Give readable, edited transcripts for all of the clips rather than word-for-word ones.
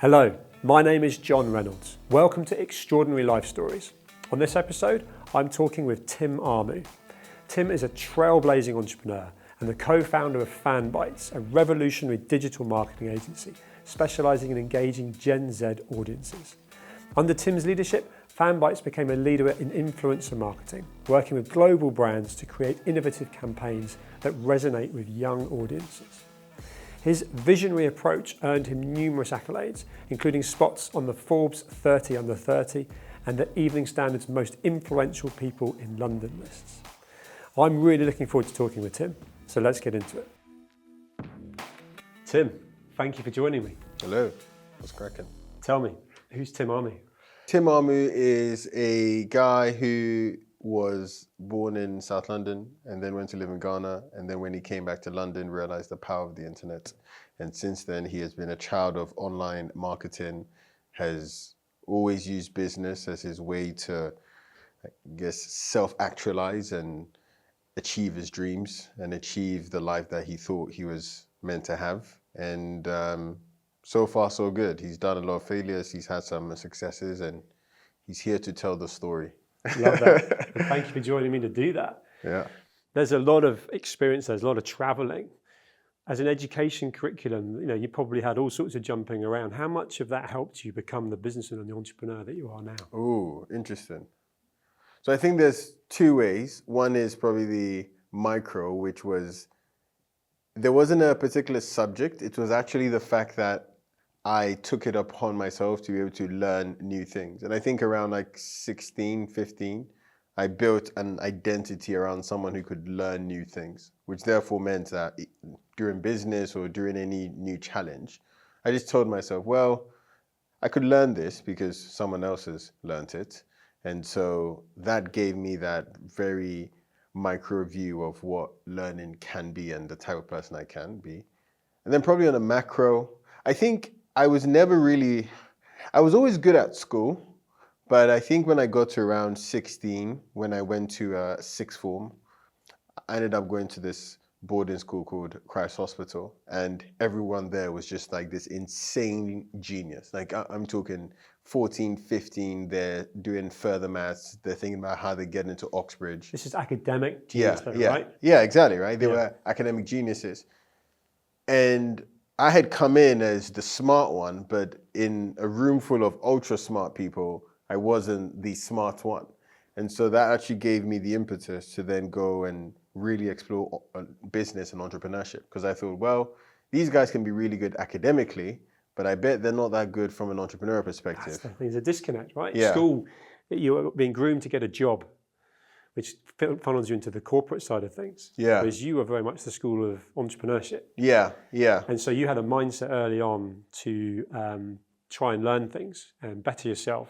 Hello, my name is John Reynolds. Welcome to Extraordinary Life Stories. On this episode, I'm talking with Tim Armoo. Tim is a trailblazing entrepreneur and the co-founder of Fanbytes, a revolutionary digital marketing agency specializing in engaging Gen Z audiences. Under Tim's leadership, Fanbytes became a leader in influencer marketing, working with global brands to create innovative campaigns that resonate with young audiences. His visionary approach earned him numerous accolades, including spots on the Forbes 30 Under 30 and the Evening Standard's Most Influential People in London lists. I'm really looking forward to talking with Tim, so let's get into it. Tim, thank you for joining me. Hello, what's cracking? Tell me, who's Tim Armoo? Tim Armoo is a guy who was born in South London and then went to live in Ghana, and then when he came back to London realized the power of the internet, and since then he has been a child of online marketing, has always used business as his way to, I guess, self-actualize and achieve his dreams and achieve the life that he thought he was meant to have. And so far so good. He's done a lot of failures, he's had some successes, and he's here to tell the story. Love that. And thank you for joining me to do that. Yeah. There's a lot of experience, there's a lot of traveling. As an education curriculum, you probably had all sorts of jumping around. How much of that helped you become the businessman and the entrepreneur that you are now? Oh, interesting. So I think there's two ways. One is probably the micro, which was, there wasn't a particular subject. It was actually the fact that I took it upon myself to be able to learn new things. And I think around like 16, 15, I built an identity around someone who could learn new things, which therefore meant that during business or during any new challenge, I just told myself, well, I could learn this because someone else has learned it. And so that gave me that very micro view of what learning can be and the type of person I can be. And then probably on a macro, I think I was always good at school, but I think when I got to around 16, when I went to sixth form, I ended up going to this boarding school called Christ Hospital, and everyone there was just like this insane genius. Like I'm talking 14, 15, they're doing further maths, they're thinking about how they get into Oxbridge. This is academic genius, right? Yeah, exactly, right? They were academic geniuses. And I had come in as the smart one, but in a room full of ultra smart people, I wasn't the smart one. And so that actually gave me the impetus to then go and really explore business and entrepreneurship. Because I thought, well, these guys can be really good academically, but I bet they're not that good from an entrepreneurial perspective. There's a disconnect, right? Yeah. School, you're being groomed to get a job, which funnels you into the corporate side of things. Yeah. Whereas you were very much the school of entrepreneurship. Yeah. And so you had a mindset early on to try and learn things and better yourself,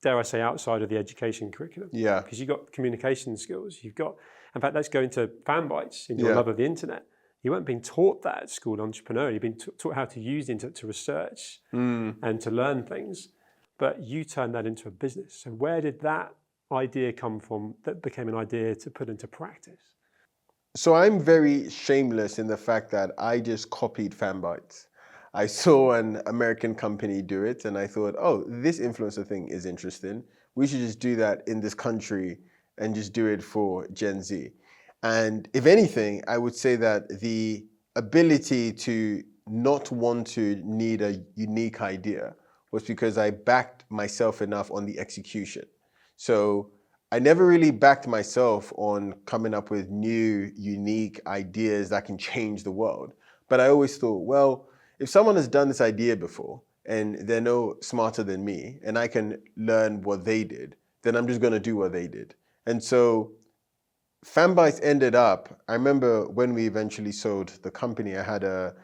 dare I say, outside of the education curriculum. Yeah. Because you've got communication skills. In fact, let's go into Fanbytes in your love of the internet. You weren't being taught that at school, entrepreneur. You've been taught how to use the internet to research and to learn things, but you turned that into a business. So where did that idea come from that became an idea to put into practice? So I'm very shameless in the fact that I just copied Fanbytes. I saw an American company do it and I thought, oh, this influencer thing is interesting. We should just do that in this country and just do it for Gen Z. And if anything, I would say that the ability to not want to need a unique idea was because I backed myself enough on the execution. So I never really backed myself on coming up with new, unique ideas that can change the world. But I always thought, well, if someone has done this idea before and they're no smarter than me and I can learn what they did, then I'm just going to do what they did. And so Fanbytes ended up, I remember when we eventually sold the company, I had a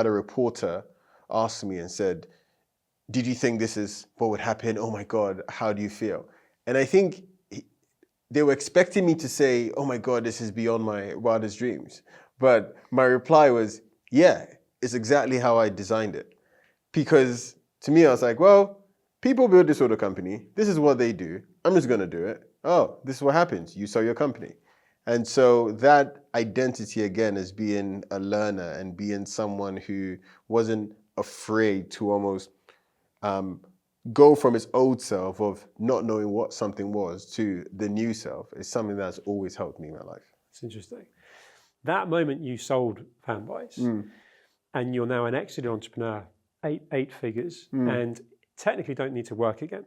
reporter ask me and said, did you think this is what would happen? Oh my God, how do you feel? And I think they were expecting me to say, oh my God, this is beyond my wildest dreams. But my reply was, yeah, it's exactly how I designed it. Because to me, I was like, well, people build this sort of company. This is what they do. I'm just going to do it. Oh, this is what happens. You sell your company. And so that identity, again, as being a learner and being someone who wasn't afraid to almost go from its old self of not knowing what something was to the new self is something that's always helped me in my life. It's interesting. That moment you sold Fanbytes and you're now an exited entrepreneur, eight figures, and technically don't need to work again,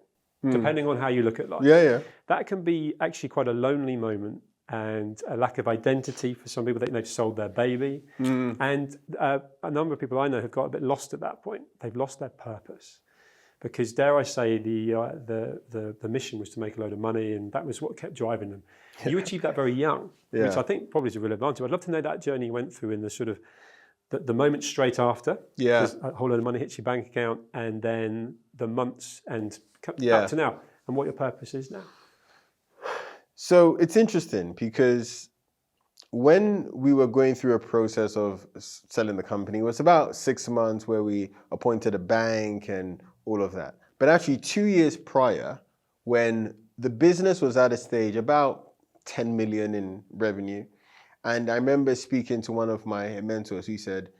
depending on how you look at life. Yeah. That can be actually quite a lonely moment and a lack of identity for some people. They've sold their baby. And a number of people I know have got a bit lost at that point. They've lost their purpose. Because dare I say, the mission was to make a load of money, and that was what kept driving them. You achieved that very young, which I think probably is a real advantage. I'd love to know that journey you went through in the sort of the moment straight after. Yeah. A whole load of money hits your bank account, and then the months and up to now, and what your purpose is now. So it's interesting because when we were going through a process of selling the company, it was about 6 months where we appointed a bank and all of that. But actually 2 years prior, when the business was at a stage about 10 million in revenue, and I remember speaking to one of my mentors who said,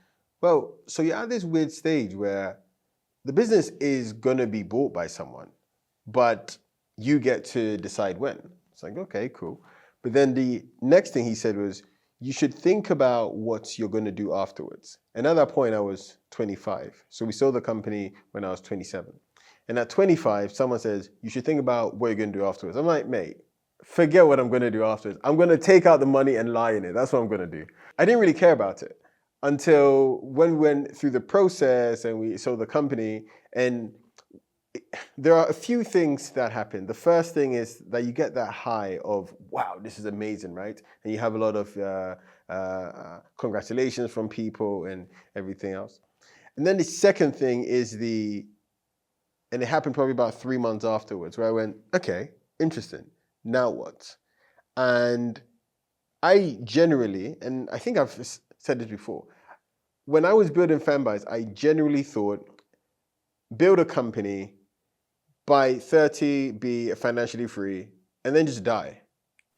well, so you're at this weird stage where the business is going to be bought by someone, but you get to decide when. It's like, okay, cool. But then the next thing he said was, you should think about what you're going to do afterwards. And at that point, I was 25. So we sold the company when I was 27. And at 25, someone says, you should think about what you're going to do afterwards. I'm like, mate, forget what I'm going to do afterwards. I'm going to take out the money and lie in it. That's what I'm going to do. I didn't really care about it until when we went through the process and we sold the company. And there are a few things that happen. The first thing is that you get that high of, wow, this is amazing, right? And you have a lot of congratulations from people and everything else. And then the second thing is and it happened probably about 3 months afterwards, where I went, okay, interesting, now what? And I generally, and I think I've said this before, when I was building Fanbytes, I generally thought, build a company, by 30, be financially free, and then just die.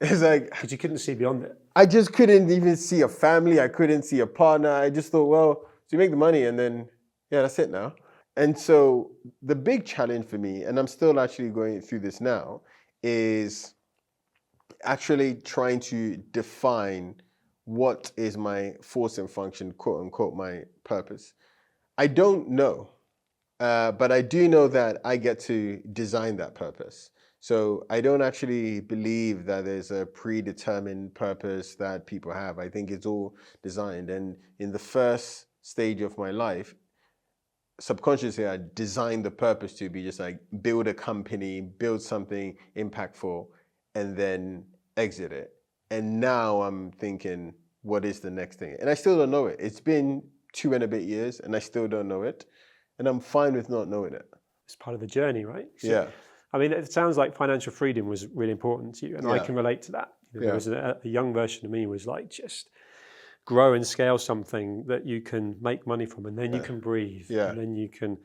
It's like... Because you couldn't see beyond it. I just couldn't even see a family. I couldn't see a partner. I just thought, well, so you make the money and then, yeah, that's it now. And so the big challenge for me, and I'm still actually going through this now, is actually trying to define what is my force and function, quote unquote, my purpose. I don't know. But I do know that I get to design that purpose. So I don't actually believe that there's a predetermined purpose that people have. I think it's all designed. And in the first stage of my life, subconsciously, I designed the purpose to be just like build a company, build something impactful, and then exit it. And now I'm thinking, what is the next thing? And I still don't know it. It's been 2 and a bit years, and I still don't know it. And I'm fine with not knowing it. It's part of the journey, right? So, yeah. I mean, it sounds like financial freedom was really important to you, and I can relate to that. There was a young version of me was like, just grow and scale something that you can make money from, and then you can breathe, and then you can.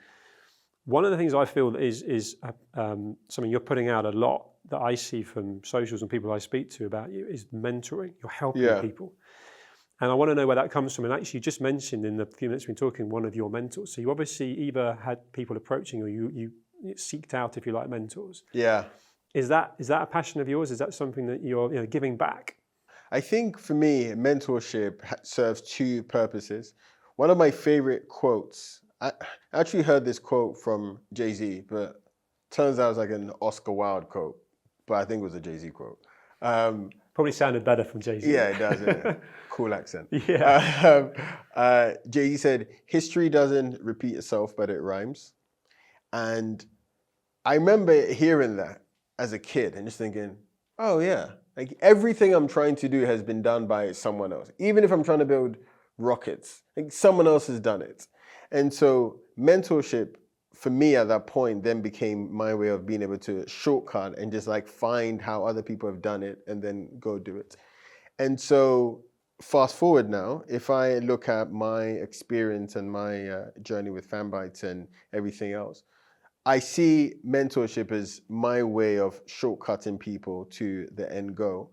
One of the things I feel is something you're putting out a lot that I see from socials and people I speak to about you is mentoring. You're helping people. And I want to know where that comes from. And actually, you just mentioned in the few minutes we've been talking, one of your mentors. So you obviously either had people approaching or you seeked out, if you like, mentors. Yeah. Is that a passion of yours? Is that something that you're giving back? I think for me, mentorship serves 2 purposes. One of my favorite quotes, I actually heard this quote from Jay-Z, but turns out it's like an Oscar Wilde quote, but I think it was a Jay-Z quote. Probably sounded better from Jay-Z. Yeah, it does. Yeah. Cool accent. Yeah. Jay-Z said, history doesn't repeat itself, but it rhymes. And I remember hearing that as a kid and just thinking, oh yeah, like everything I'm trying to do has been done by someone else. Even if I'm trying to build rockets, like someone else has done it. And so mentorship for me at that point then became my way of being able to shortcut and just like find how other people have done it and then go do it. And so fast forward now, if I look at my experience and my journey with Fanbytes and everything else, I see mentorship as my way of shortcutting people to the end goal.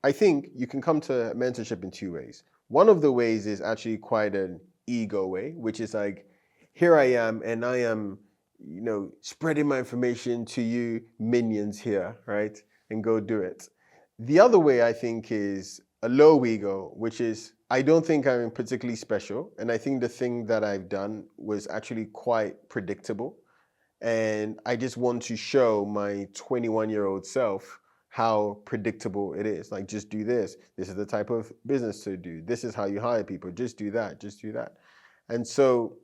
I think you can come to mentorship in 2 ways. One of the ways is actually quite an ego way, which is like, here I am, and I am, spreading my information to you minions here, right? And go do it. The other way I think is a low ego, which is I don't think I'm particularly special. And I think the thing that I've done was actually quite predictable. And I just want to show my 21-year-old self how predictable it is. Like, just do this. This is the type of business to do. This is how you hire people. Just do that. Just do that. And so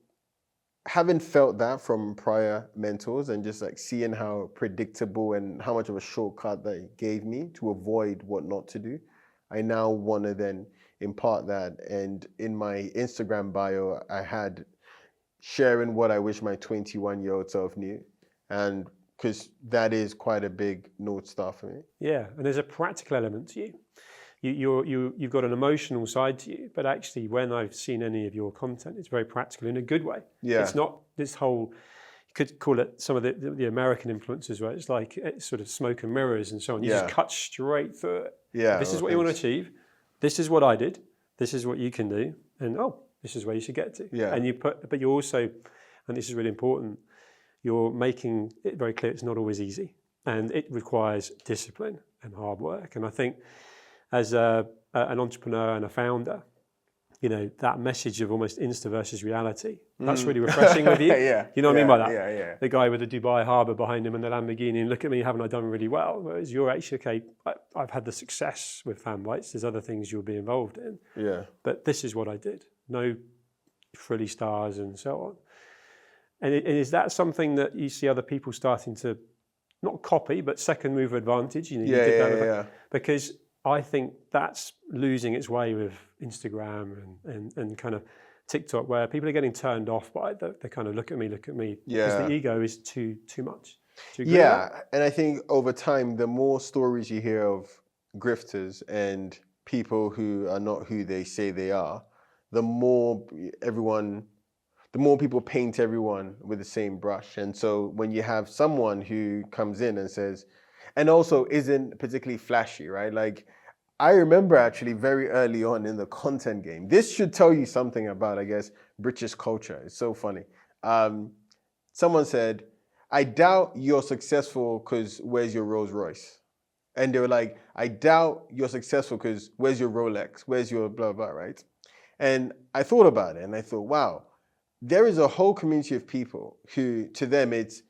having felt that from prior mentors and just like seeing how predictable and how much of a shortcut they gave me to avoid what not to do, I now want to then impart that. And in my Instagram bio, I had sharing what I wish my 21-year-old self knew. And because that is quite a big North Star for me. Yeah, and there's a practical element to you. You've got an emotional side to you, but actually when I've seen any of your content, it's very practical in a good way. Yeah. It's not this whole, you could call it some of the American influences, where it's like it's sort of smoke and mirrors and so on. You just cut straight through it. Yeah. This is what you want to achieve. This is what I did. This is what you can do. And this is where you should get to. Yeah. And but you also, and this is really important, you're making it very clear it's not always easy. And it requires discipline and hard work. And I think as an entrepreneur and a founder, that message of almost Insta versus reality, that's really refreshing with you. Yeah. You know what I mean by that? Yeah. The guy with the Dubai harbour behind him and the Lamborghini, and look at me, haven't I done really well? Whereas you're actually, okay, I've had the success with Fanbytes, there's other things you'll be involved in. Yeah. But this is what I did. No frilly stars and so on. And is that something that you see other people starting to, not copy, but second mover advantage? You did that because I think that's losing its way with Instagram and kind of TikTok, where people are getting turned off by the kind of look at me, because the ego is too much. And I think over time, the more stories you hear of grifters and people who are not who they say they are, the more people paint everyone with the same brush. And so when you have someone who comes in and says, and also isn't particularly flashy, right? Like, I remember actually very early on in the content game, this should tell you something about, I guess, British culture. It's so funny. Someone said, I doubt you're successful because where's your Rolls Royce? And they were like, I doubt you're successful because where's your Rolex? Where's your blah, blah, right? And I thought about it and I thought, wow, there is a whole community of people who, to them, it's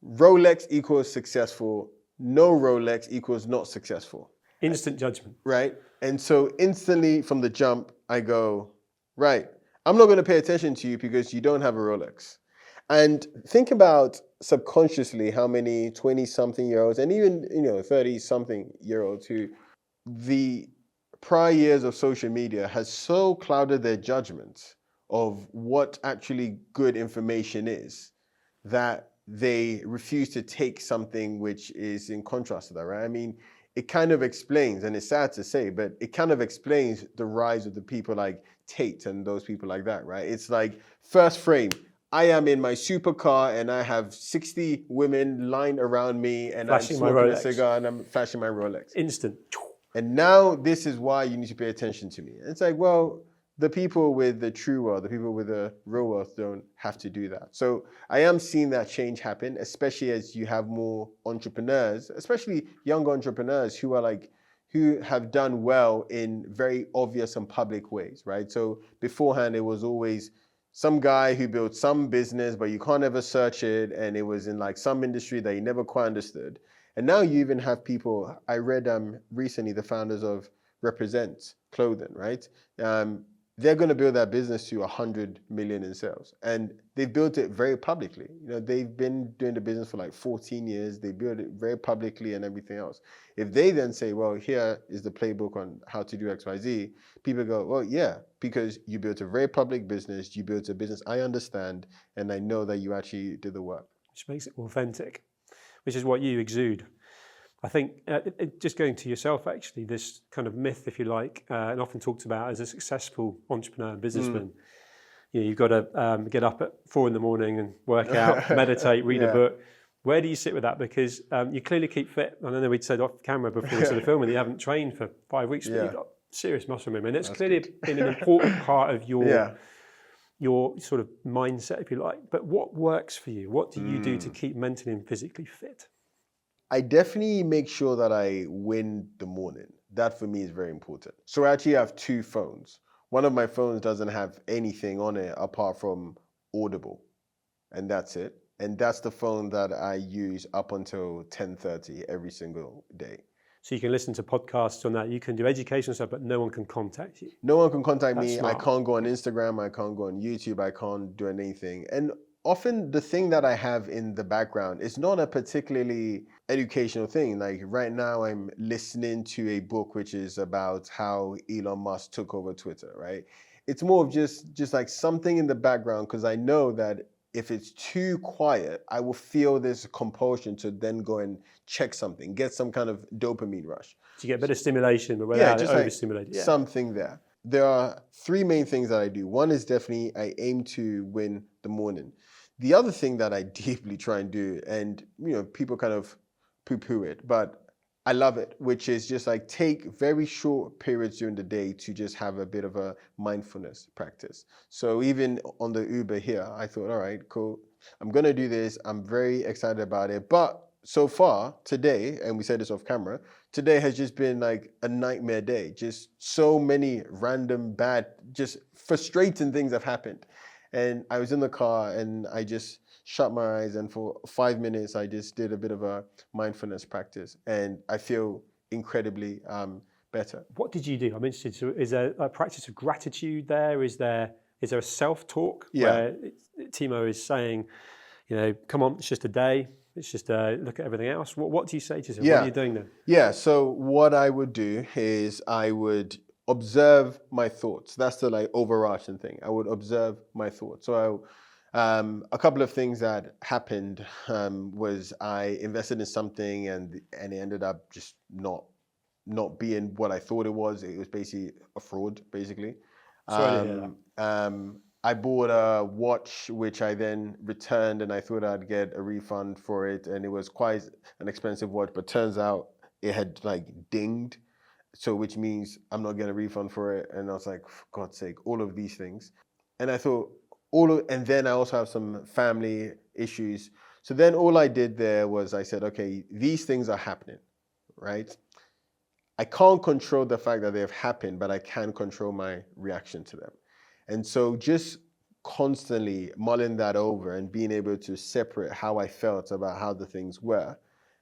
Rolex equals successful, no Rolex equals not successful. Instant judgment. Right? And so instantly from the jump, I go, right, I'm not going to pay attention to you because you don't have a Rolex. And think about subconsciously how many 20-something-year-olds and even 30-something-year-olds who the prior years of social media has so clouded their judgment of what actually good information is that they refuse to take something which is in contrast to that, right? I mean, it kind of explains, and it's sad to say, but it kind of explains the rise of the people like Tate and those people like that, right? It's like, first frame, I am in my supercar and I have 60 women lined around me and flashing I'm smoking a cigar and I'm flashing my Rolex. Instant. And now this is why you need to pay attention to me. It's like, well, the people with the true wealth, the people with the real wealth don't have to do that. So I am seeing that change happen, especially as you have more entrepreneurs, especially young entrepreneurs who have done well in very obvious and public ways, right? So beforehand, it was always some guy who built some business, but you can't ever search it. And it was in like some industry that you never quite understood. And now you even have people, I read recently, the founders of Represent Clothing, right? They're going to build that business to 100 million in sales. And they've built it very publicly. They've been doing the business for like 14 years. They built it very publicly and everything else. If they then say, well, here is the playbook on how to do X, Y, Z, people go, well, yeah, because you built a very public business. You built a business I understand, and I know that you actually did the work. Which makes it authentic, which is what you exude. I think just going to yourself, actually, this kind of myth, if you like, and often talked about as a successful entrepreneur and businessman, you've got to get up at 4 a.m. and work out, meditate, read a book. Where do you sit with that? Because you clearly keep fit. I know we'd said off camera before we started filming that you haven't trained for 5 weeks, but you've got serious muscle memory. And it's clearly been an important part of your your sort of mindset, if you like. But what works for you? What do you do to keep mentally and physically fit? I definitely make sure that I win the morning. That for me is very important. So I actually have two phones. One of my phones doesn't have anything on it apart from Audible, and that's it. And that's the phone that I use up until 10:30 every single day. So you can listen to podcasts on that. You can do educational stuff, but no one can contact you. No one can contact That's me. I smart. can't go on Instagram. I can't go on YouTube. I can't do anything. And often the thing that I have in the background is not a particularly educational thing. Like right now, I'm listening to a book which is about how Elon Musk took over Twitter, right? It's more of just like something in the background because I know that if it's too quiet, I will feel this compulsion to then go and check something, get some kind of dopamine rush. So you get a bit of stimulation, but without it just like overstimulated. Yeah. something there. There are three main things that I do. One is definitely I aim to win the morning. The other thing that I deeply try and do, and people kind of poo-poo it, but I love it, which is just like take very short periods during the day to just have a bit of a mindfulness practice. So even on the Uber here, I thought, all right, cool. I'm going to do this. I'm very excited about it. But so far today, and we said this off camera, today has just been like a nightmare day. Just so many random bad, just frustrating things have happened. And I was in the car and I just shut my eyes, and for 5 minutes I just did a bit of a mindfulness practice, and I feel incredibly better. What did you do? I'm interested. So is there a practice of gratitude there? Is there a self-talk where Timo is saying, come on, it's just a day. It's just look at everything else. What do you say to yourself? What are you doing then? Yeah. So what I would do is I would observe my thoughts. That's the like overarching thing. I would observe my thoughts. So a couple of things that happened was I invested in something and it ended up just not being what I thought it was. It was basically a fraud, basically. Sorry to hear that. I bought a watch which I then returned, and I thought I'd get a refund for it, and it was quite an expensive watch, but turns out it had like dinged, so which means I'm not getting a refund for it. And I was like, for God's sake, all of these things. And I thought and then I also have some family issues. So then all I did there was I said, okay, these things are happening, right? I can't control the fact that they've happened, but I can control my reaction to them. And so just constantly mulling that over and being able to separate how I felt about how the things were,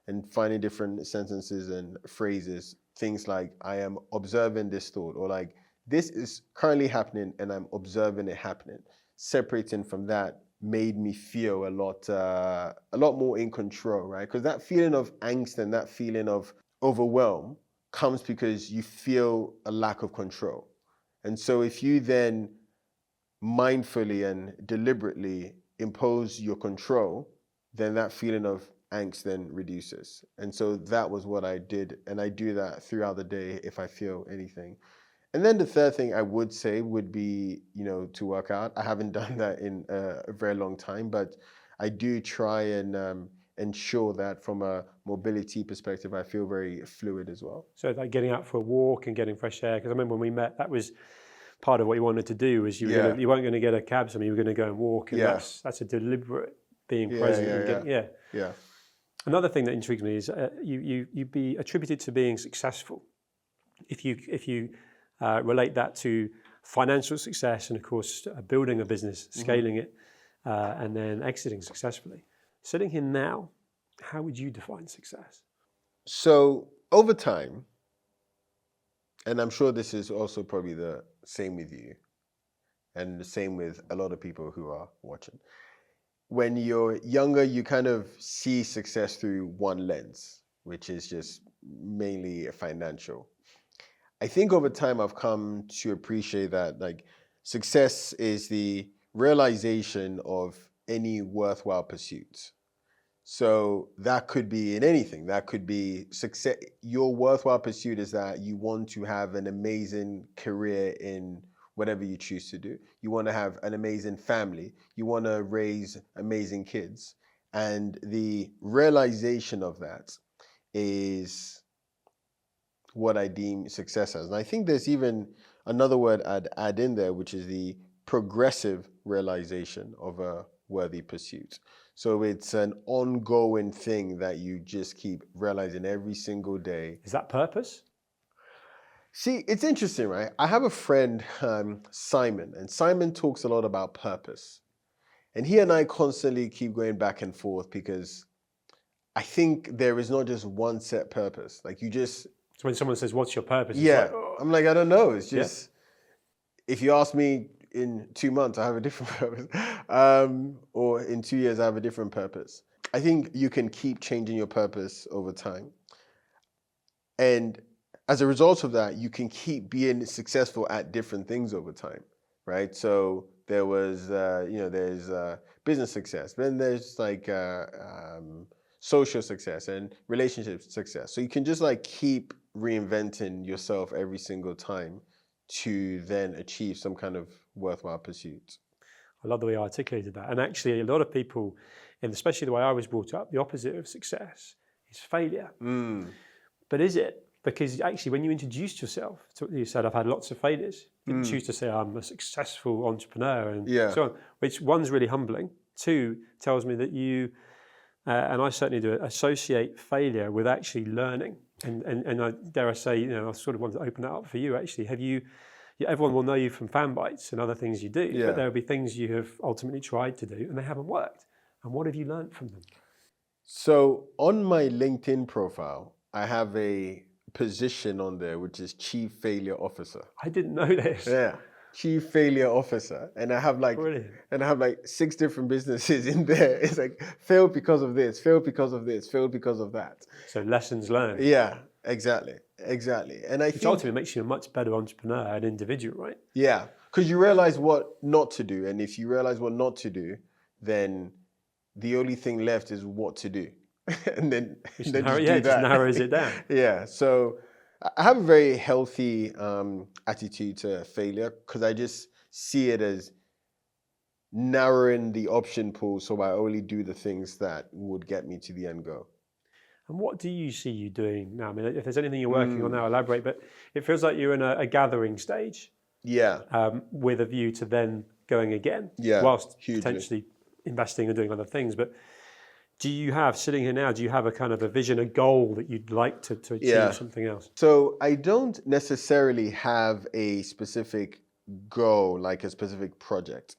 and finding different sentences and phrases, things like I am observing this thought, or like this is currently happening and I'm observing it happening. Separating from that made me feel a lot more in control, right? Because that feeling of angst and that feeling of overwhelm comes because you feel a lack of control. And so if you then mindfully and deliberately impose your control, then that feeling of angst then reduces. And so that was what I did. And I do that throughout the day if I feel anything. And then the third thing I would say would be, to work out. I haven't done that in a very long time, but I do try and ensure that from a mobility perspective, I feel very fluid as well. So like getting out for a walk and getting fresh air, because I remember when we met, that was part of what you wanted to do, was you weren't going to get a cab, you were going to go and walk, and that's a deliberate being present. Yeah. Another thing that intrigues me is you'd be attributed to being successful if you relate that to financial success and, of course, building a business, scaling it, and then exiting successfully. Sitting here now, how would you define success? So over time, and I'm sure this is also probably the same with you, and the same with a lot of people who are watching. When you're younger, you kind of see success through one lens, which is just mainly financial. I think over time I've come to appreciate that like success is the realization of any worthwhile pursuit. So that could be in anything. That could be success. Your worthwhile pursuit is that you want to have an amazing career in whatever you choose to do. You want to have an amazing family. You want to raise amazing kids. And the realization of that is what I deem success as. And I think there's even another word I'd add in there, which is the progressive realization of a worthy pursuit. So it's an ongoing thing that you just keep realizing every single day. Is that purpose? See, it's interesting, right? I have a friend, Simon, and Simon talks a lot about purpose. And he and I constantly keep going back and forth because I think there is not just one set purpose. Like you just... So when someone says, what's your purpose? Yeah, It's like, oh. I'm like, I don't know. It's just, if you ask me in 2 months, I have a different purpose. Or in 2 years, I have a different purpose. I think you can keep changing your purpose over time. And as a result of that, you can keep being successful at different things over time, right? So there was, there's business success, then there's like social success and relationship success. So you can just like keep reinventing yourself every single time to then achieve some kind of worthwhile pursuit. I love the way you articulated that. And actually, a lot of people, and especially the way I was brought up, the opposite of success is failure. But is it? Because actually, when you introduced yourself, you said, I've had lots of failures. You didn't choose to say, I'm a successful entrepreneur and so on, which one's really humbling. Two, tells me that you, and I certainly do, associate failure with actually learning. And I dare I say, I sort of want to open that up for you, actually. Everyone will know you from Fanbytes and other things you do, but there will be things you have ultimately tried to do and they haven't worked. And what have you learned from them? So on my LinkedIn profile, I have a position on there which is Chief Failure Officer. I didn't know this. Yeah, Chief Failure Officer, and I have like Brilliant. And I have like 6 different businesses in there. It's like failed because of this, failed because of this, failed because of that. So lessons learned. Yeah, exactly. And I think ultimately makes you a much better entrepreneur and individual, right? Yeah, because you realize what not to do, and if you realize what not to do, then the only thing left is what to do. And then just narrows it down. Yeah, so I have a very healthy attitude to failure because I just see it as narrowing the option pool so I only do the things that would get me to the end goal. And what do you see you doing now? I mean, if there's anything you're working on now, elaborate, but it feels like you're in a gathering stage. Yeah. With a view to then going again, whilst potentially investing and doing other things. But do you have, sitting here now, do you have a kind of a vision, a goal that you'd like to achieve something else? So I don't necessarily have a specific goal, like a specific project.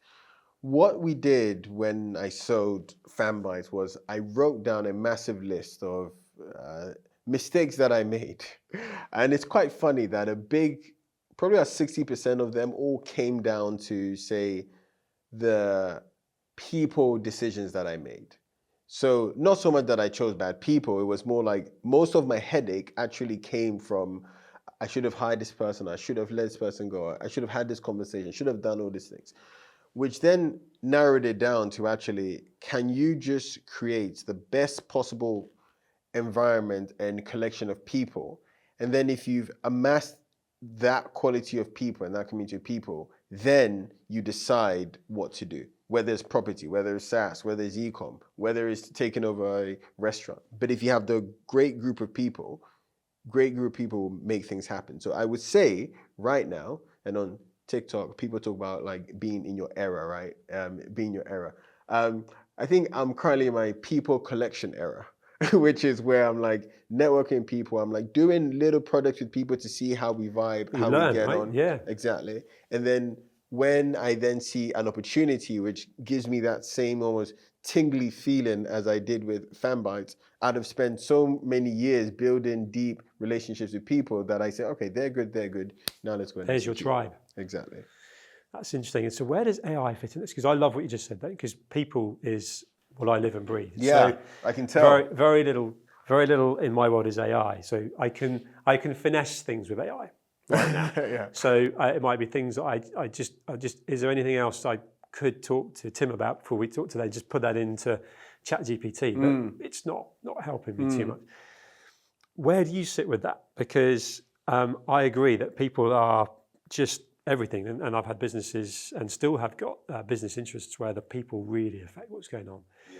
What we did when I sold Fanbytes was I wrote down a massive list of mistakes that I made. And it's quite funny that probably about 60% of them all came down to, say, the people decisions that I made. So not so much that I chose bad people, it was more like most of my headache actually came from, I should have hired this person, I should have let this person go, I should have had this conversation, should have done all these things. Which then narrowed it down to actually, can you just create the best possible environment and collection of people? And then if you've amassed that quality of people and that community of people, then you decide what to do. Whether it's property, whether it's SaaS, whether it's e-com, whether it's taking over a restaurant. But if you have the great group of people will make things happen. So I would say right now, and on TikTok, people talk about like being in your era, right? Being your era. I think I'm currently in my people collection era, which is where I'm like networking people. I'm like doing little projects with people to see how we vibe, how we get on. Yeah, exactly. And then when I then see an opportunity, which gives me that same almost tingly feeling as I did with Fanbytes, I'd have spent so many years building deep relationships with people that I say, okay, they're good. Now let's go. There's your tribe. Exactly. That's interesting. And so where does AI fit in this? Because I love what you just said there, because people is what I live and breathe. Yeah, so I can tell. Very little in my world is AI. So I can finesse things with AI right now. Yeah. So it might be things that I just, is there anything else I could talk to Tim about before we talk today? Just put that into ChatGPT, but it's not helping me too much. Where do you sit with that? Because I agree that people are just everything, and I've had businesses and still have got business interests where the people really affect what's going on. Yeah.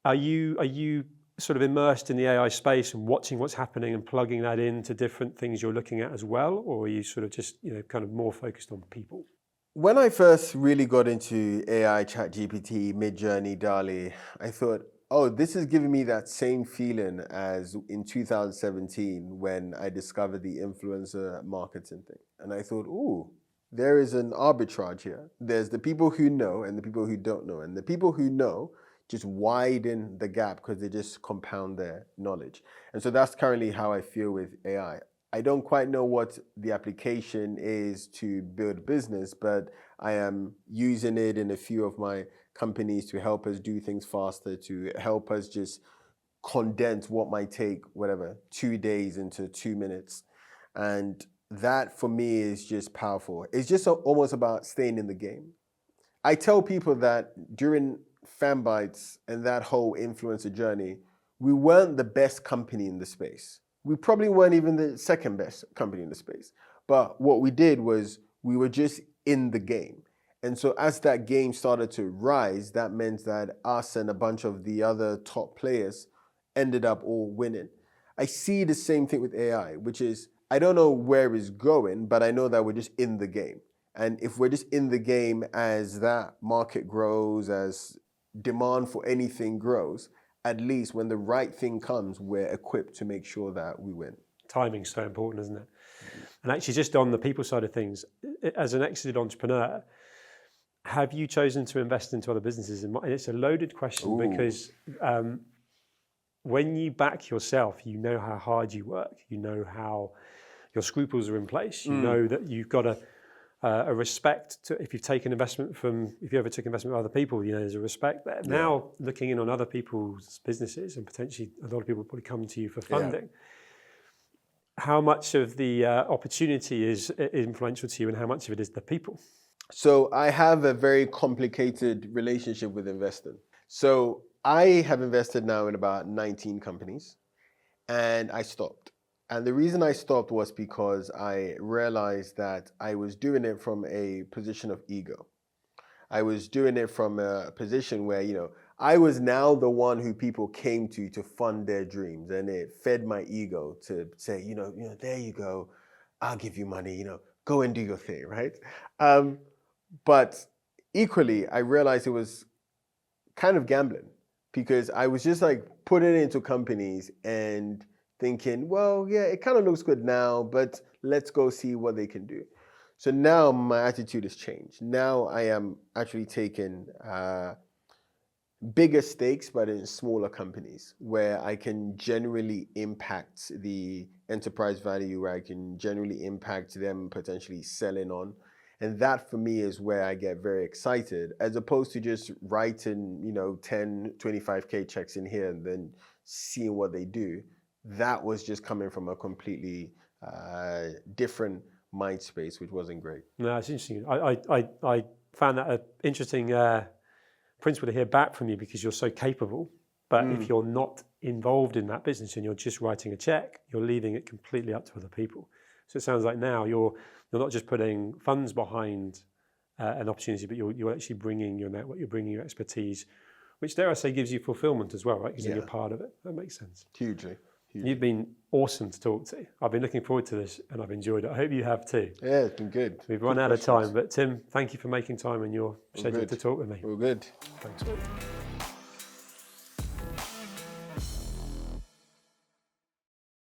Are you sort of immersed in the AI space and watching what's happening and plugging that into different things you're looking at as well, or are you sort of just kind of more focused on people? When I first really got into AI, ChatGPT, Midjourney, DALL-E, I thought, oh, this is giving me that same feeling as in 2017 when I discovered the influencer marketing thing. And I thought, ooh, there is an arbitrage here. There's the people who know and the people who don't know. And the people who know just widen the gap because they just compound their knowledge. And so that's currently how I feel with AI. I don't quite know what the application is to build business, but I am using it in a few of my companies to help us do things faster, to help us just condense what might take, 2 days into 2 minutes. And that for me is just powerful. It's just almost about staying in the game. I tell people that during Fanbytes and that whole influencer journey, we weren't the best company in the space. We probably weren't even the second best company in the space. But what we did was we were just in the game. And so as that game started to rise, that meant that us and a bunch of the other top players ended up all winning. I see the same thing with AI, which is, I don't know where it's going, but I know that we're just in the game. And if we're just in the game as that market grows, as demand for anything grows, at least when the right thing comes, we're equipped to make sure that we win. Timing's so important, isn't it? And actually, just on the people side of things, as an exited entrepreneur, have you chosen to invest into other businesses? And it's a loaded question because when you back yourself, you know how hard you work, you know how your scruples are in place, you know that you've got a respect to, if you've taken investment from, if you ever took investment from other people, you know, there's a respect there. Yeah. Now, looking in on other people's businesses, and potentially a lot of people probably come to you for funding, how much of the opportunity is influential to you and how much of it is the people? So I have a very complicated relationship with investing. So I have invested now in about 19 companies and I stopped. And the reason I stopped was because I realized that I was doing it from a position of ego. I was doing it from a position where, you know, I was now the one who people came to fund their dreams, and it fed my ego to say, you know, there you go, I'll give you money, you know, go and do your thing, right? But equally, I realized it was kind of gambling because I was just like putting it into companies and thinking, well, yeah, it kind of looks good now, but let's go see what they can do. So now my attitude has changed. Now I am actually taking bigger stakes, but in smaller companies where I can generally impact the enterprise value, where I can generally impact them potentially selling on. And that for me is where I get very excited, as opposed to just writing, you know, 10, 25K checks in here and then seeing what they do. That was just coming from a completely different mind space, which wasn't great. No, it's interesting. I found that an interesting principle to hear back from you because you're so capable. But if you're not involved in that business and you're just writing a check, you're leaving it completely up to other people. So it sounds like now you're not just putting funds behind an opportunity, but you're actually bringing your network, you're bringing your expertise, which dare I say gives you fulfillment as well, right? Because you're part of it. That makes sense. Hugely. You've been awesome to talk to. I've been looking forward to this and I've enjoyed it. I hope you have too. Yeah, it's been good. We've run out of time, but Tim, thank you for making time in your schedule to talk with me. All good. Thanks, mate.